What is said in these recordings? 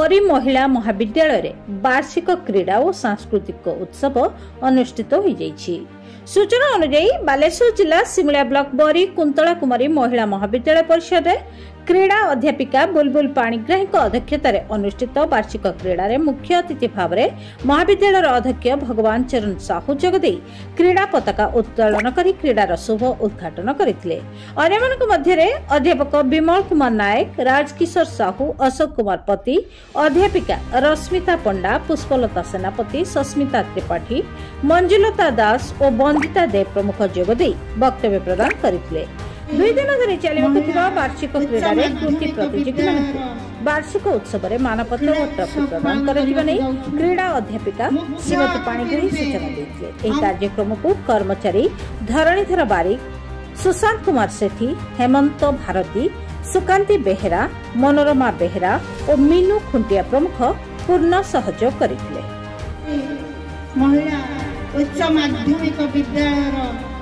बरी महिला महाविद्यालय वार्षिक क्रीड़ा और सांस्कृतिक उत्सव अनुष्ठित हो जाइछि। सूचना अनुसार बालेश्वर जिला सिमुलिया ब्लॉक बरी कुंतला कुमारी महिला महाविद्यालय परिसर में क्रीड़ा अध्यापिका बुलबुल पाणिग्राही अध्यक्षतार अनुष्ठित वार्षिक क्रीड़ा रे मुख्य अतिथि भाव में महाविद्यालय अध्यक्ष भगवान चरण साहू जगदे क्रीड़ा पताका उत्तोलन कर क्रीडार शुभ उद्घाटन करथिले। अन्यमानक मध्यरे अध्यापक विमल कुमार नायक, राजकिशोर साहू, अशोक कुमार पति, अध्यापिका रश्मिता पंडा, पुष्पलता सेनापति, सस्मिता त्रिपाठी, मंजुलता दास और वंदिता देव प्रमुख जोगदे वक्तव्य प्रदान करथिले। 2 दिन धरी चलिबाकुथिबा वार्षिक क्रीड़ा रे कृति प्रतियोगिता वार्षिक उत्सव में मानपत्र और ट्रफी प्रदान करथिबा नै क्रीड़ा अध्यापिका श्रीमती पाणिग्राही सूचना दैथिले। एही कार्यक्रम को कर्मचारी धरणीधर बारिक, सुशांत कुमार सेठी, हेमंत भारती, सुकांती बेहेरा, मनोरमा बेहेरा और मीनू खुंटिया प्रमुख पूर्ण सहयोग करथिले। महिला उच्च माध्यमिक विद्यालय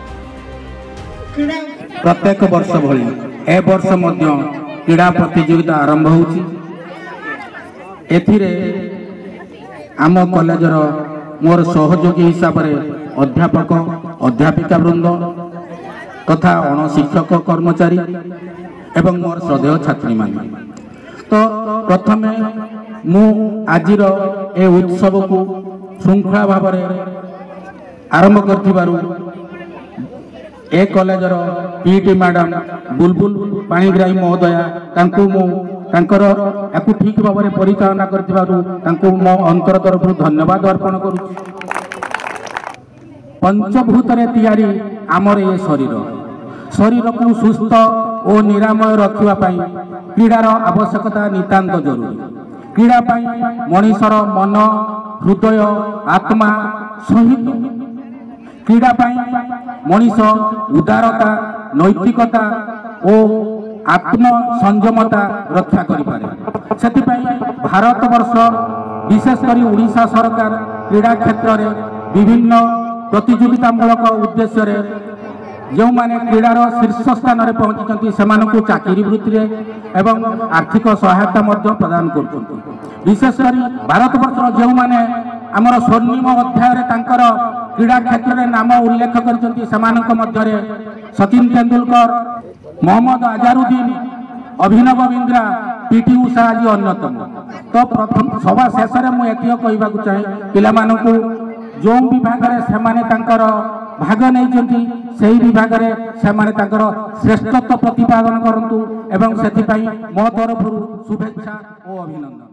प्रत्येक वर्ष भली ए वर्ष मध्य क्रीड़ा प्रतियोगिता आरंभ होउची। एथिरे आम कॉलेजर मोर सहयोगी हिसाब से अध्यापक अध्यापिका वृंद तथा अणशिक्षक कर्मचारी एवं मोर श्रद्धेय छात्री मान। तो प्रथमे मु आजिर ए उत्सव को श्रृंखला भाव आरंभ करथिबारु ए कॉलेजर पीटी मैडम बुलबुल पाणिग्राही महोदया तांको ठीक भाव में परिचालना करथिबारु मो अंतर तरफ धन्यवाद अर्पण करू। पंचभूत रे तैयारी आमर ए शरीर को सुस्थ और निरामय रखिबा पई क्रीडार आवश्यकता नितांत जरूरी। क्रीड़ा पई मनीषर मन, हृदय, आत्मा सहित क्रीड़ा मनीष उदारता, नैतिकता और आत्म संयमता रक्षा करिपारे। सेतिपई भारत वर्ष विशेषकर ओडिशा सरकार क्रीड़ा क्षेत्र में विभिन्न प्रतियोगितामूलक उद्देश्य जो माने क्रीडार शीर्ष स्थान में पहुंची से चाकरी वृत्ति एवं आर्थिक सहायता प्रदान कर। विशेषकर भारत वर्ष जो माने आमर स्वर्णिम अध्याय क्रीड़ा क्षेत्र में नाम उल्लेख कर सचिन तेंदुलकर, मोहम्मद अजहरुद्दीन, अभिनव बिंद्रा, पीटी उषा आज अन्यतम। तो प्रथम सभा शेष में मुझे कहवाक चाहे पिलामानंकु जो विभाग भाग नहीं से विभाग श्रेष्ठत्व प्रतिपादन करंतु एवं से मो तरफ शुभेच्छा और अभिनंदन।